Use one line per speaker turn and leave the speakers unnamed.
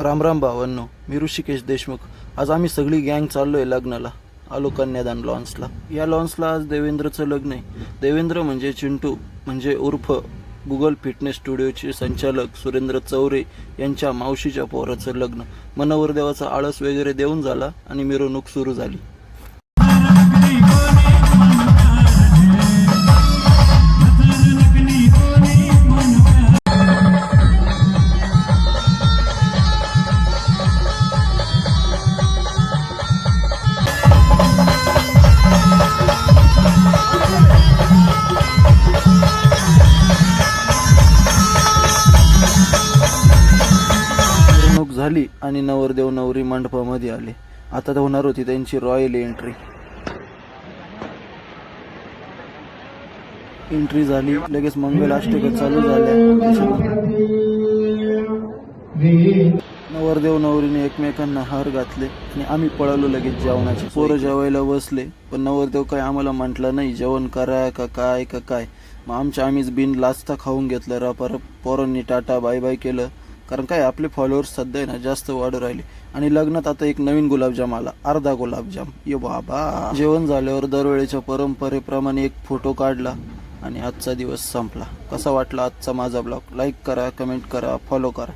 राम राम भावांनो, मी ऋषिकेश देशमुख. आज आम्ही सगळी गँग चाललोय लग्नाला. आलो कन्यादान लॉन्सला. या लॉन्सला आज देवेंद्रचं लग्न आहे. देवेंद्र म्हणजे चिंटू, म्हणजे उर्फ गुगल फिटनेस स्टुडिओचे संचालक सुरेंद्र चौरे यांच्या मावशीच्या पोराचं लग्न. मनोवरदेवाचा आळस वगैरे देऊन झाला आणि मिरवणूक सुरू झाली. मिरवणूक झाली आणि नवरदेव नवरी मंडपामध्ये आले. आता तर होणार होती त्यांची रॉयल एंट्री झाली. लगेच मंगलाष्टका चालू झाल्या. नवरदेव नवरीने एकमेकांना हार घातले आणि आम्ही पळालो लगेच जेवणाची. पोरं जेवायला बसले, पण नवरदेव काय आम्हाला म्हटलं नाही जेवण करा का काय. मग आम्हीच बिन लाचता खाऊन घेतलं. रापारप पोरांनी टाटा बाय बाय केलं. कारण काय आपले फॉलोअर्स सध्या ना जास्त वाढू राहिले. आणि लग्नात आता एक नवीन गुलाबजाम आला, अर्धा गुलाबजाम. ये बाबा. जेवण झाल्यावर दरवेळेच्या परंपरेप्रमाणे एक फोटो काढला आणि आजचा दिवस संपला. कसा वाटला आजचा माझा ब्लॉग? लाईक करा, कमेंट करा, फॉलो करा.